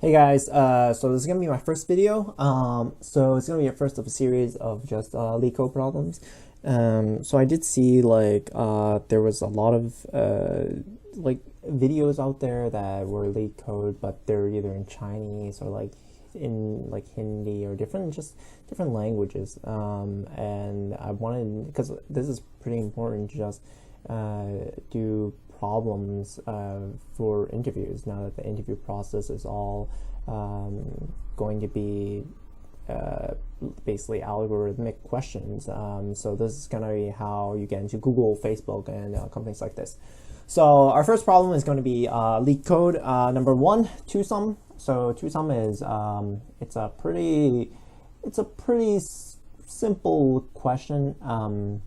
Hey guys, so this is gonna be my first video. So it's gonna be a first of a series of just Leetcode problems. So I did see there was a lot of videos out there that were Leetcode, but they're either in Chinese or in Hindi or different languages. And I wanted, because this is pretty important, to just do problems for interviews now that the interview process is all going to be basically algorithmic questions. So this is going to be how you get into Google, Facebook, and companies like this. So our first problem is going to be Leetcode number 1, two-sum. So two-sum is it's a pretty simple question.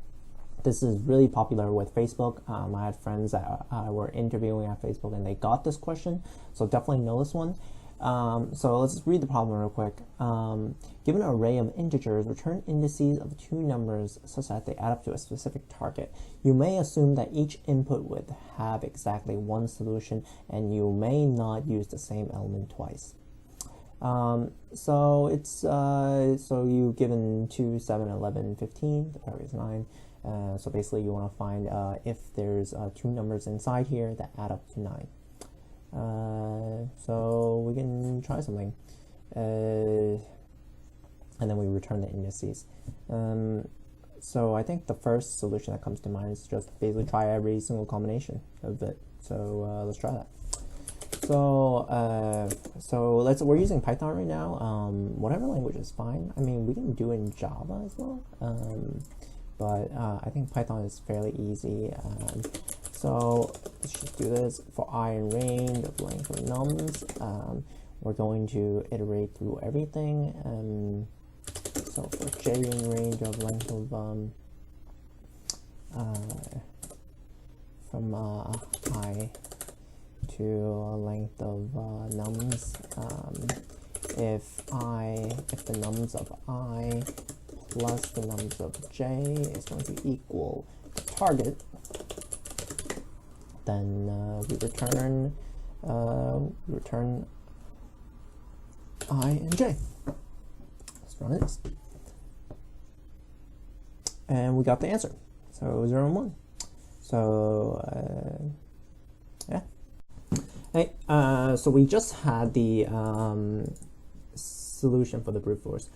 This is really popular with Facebook. I had friends that were interviewing at Facebook and they got this question, so definitely know this one. So let's read the problem real quick. Given an array of integers, return indices of two numbers such that they add up to a specific target. You may assume that each input would have exactly one solution, and you may not use the same element twice. So it's so you given 2, 7, 11, 15. The target is 9. So basically you want to find if there's two numbers inside here that add up to 9. So we can try something. And then we return the indices. So I think the first solution that comes to mind is just basically try every single combination of it. So let's try that. So we're using Python right now. Whatever language is fine. I mean, we can do it in Java as well. But I think Python is fairly easy. So let's just do this. For I in range of length of nums, we're going to iterate through everything. So for j in range of length of from I to a length of nums, if the nums of I plus the nums of j is going to equal the target, then we return I and j. Let's run this. And we got the answer. So 0 and 1. So yeah. Hey, so we just had the solution for the brute force.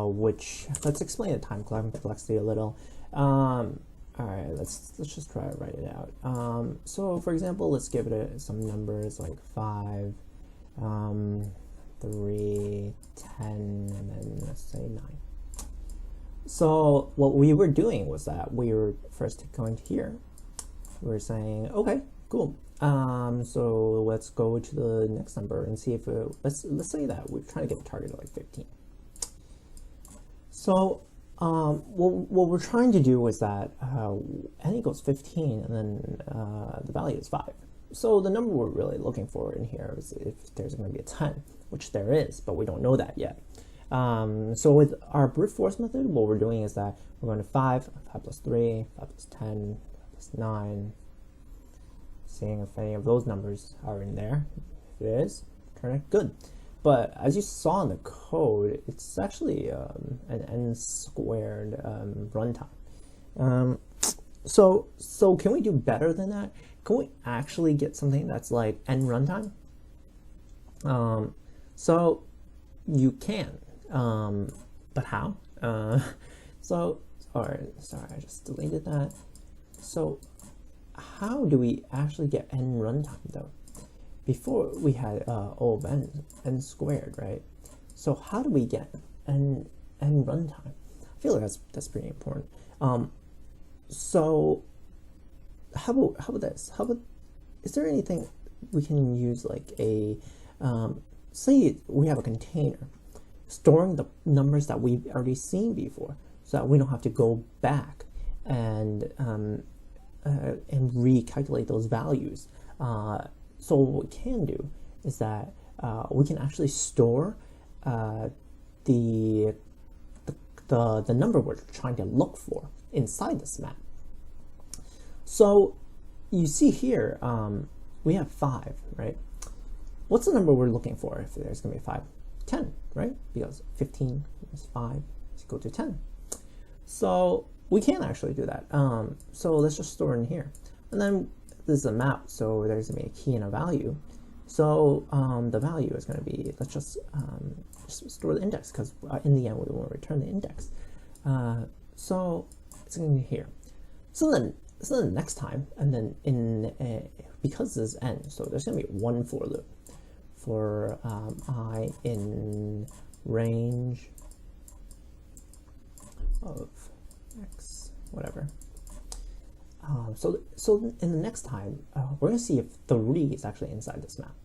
Which, let's explain the time complexity a little. All right, let's just try to write it out. So for example, let's give it some numbers like 5, 3, 10, and then let's say 9. So what we were doing was that we were first going to here. We were saying, okay, cool. So let's go to the next number and see if let's say that we're trying to get the target at like 15. So what we're trying to do is that n equals 15, and then the value is 5. So the number we're really looking for in here is if there's going to be a 10, which there is, but we don't know that yet. So with our brute force method, what we're doing is that we're going to 5 plus 3, 5 plus 10, 5 plus 9, seeing if any of those numbers are in there. If it is, return it, good. But as you saw in the code, it's actually an n squared runtime. So can we do better than that? Can we actually get something that's like n runtime? So you can, but how? So sorry, I just deleted that. So how do we actually get n runtime though? Before we had O of n squared, right? So how do we get n runtime? I feel like that's pretty important. So how about this? Is there anything we can use, like a say we have a container storing the numbers that we've already seen before, so that we don't have to go back and recalculate those values. So what we can do is that we can actually store the number we're trying to look for inside this map. So you see here we have 5, right? what's the number we're looking for if there's going to be 5? 10, right? Because 15 minus 5 is equal to 10. So we can actually do that. So let's just store in here. And then this is a map, so there's going to be a key and a value. So the value is going to be, let's just store the index, because in the end we want to return the index. So it's going to be here. So then next time, and then because this is n, so there's going to be one for loop for I in range of x, whatever. So in the next time, we're going to see if 3 is actually inside this map.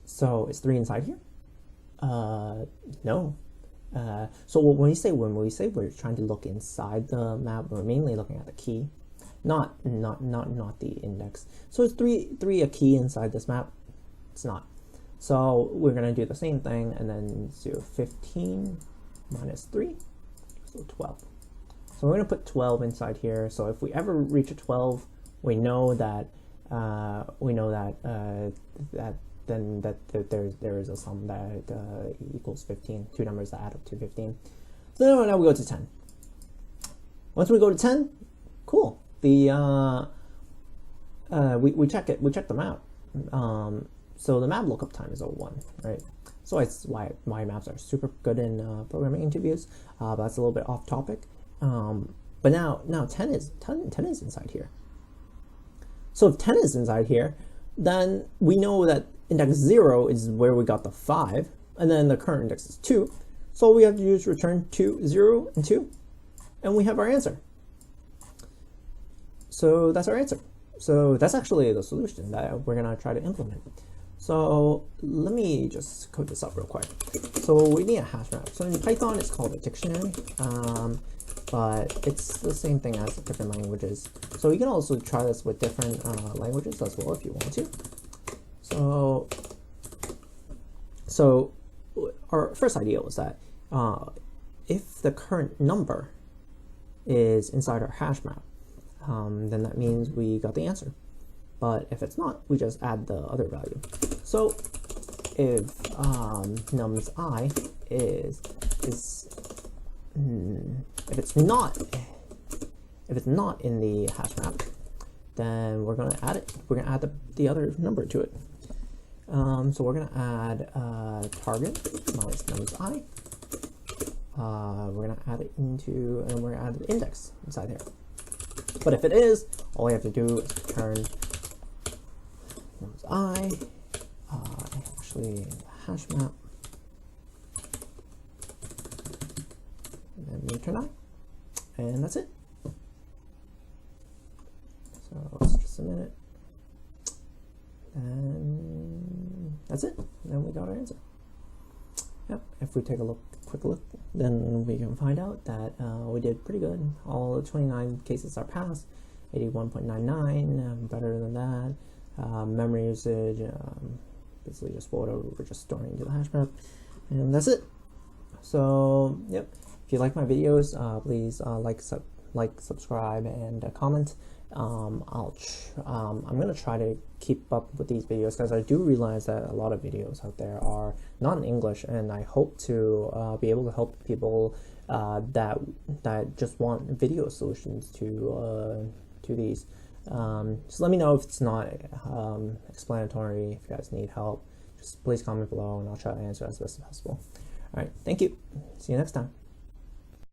So is 3 inside here? No. So when we say we're trying to look inside the map, we're mainly looking at the key, not the index. So is 3 a key inside this map? It's not. So we're going to do the same thing, and then do 15 minus 3, so 12. So we're going to put 12 inside here. So if we ever reach a 12, we know that there is a sum that equals 15, two numbers that add up to 15. So now we go to 10. Once we go to 10, cool. We check the map. So the map lookup time is 01, right? So it's why maps are super good in programming interviews. But that's a little bit off topic. But now 10 is inside here. So if 10 is inside here, then we know that index 0 is where we got the 5, and then the current index is 2. So we have to just return 2, 0, and 2, and we have our answer. So that's our answer. So that's actually the solution that we're gonna try to implement. So let me just code this up real quick. So we need a hash map. So in Python, it's called a dictionary, but it's the same thing as different languages. So you can also try this with different languages as well if you want to. So our first idea was that if the current number is inside our hash map, then that means we got the answer. But if it's not, we just add the other value. So if nums I is if it's not in the hash map, then we're gonna add it. We're gonna add the other number to it. So we're gonna add target minus nums I. We're gonna add it into, and we're gonna add the index inside here. But if it is, all we have to do is return nums I, actually hash map, and then return I, and that's it. So it's just a minute, and that's it. And then we got our answer. Yep. If we take a quick look, then we can find out that we did pretty good. All the 29 cases are passed. 81.99, better than that. Memory usage, basically just whatever we're just storing into the hash map, and that's it. So yep. If you like my videos, please like, subscribe, and comment. I'm gonna try to keep up with these videos, because I do realize that a lot of videos out there are not in English, and I hope to be able to help people that just want video solutions to these. So let me know if it's not explanatory. If you guys need help, just please comment below, and I'll try to answer as best as possible. All right, thank you. See you next time.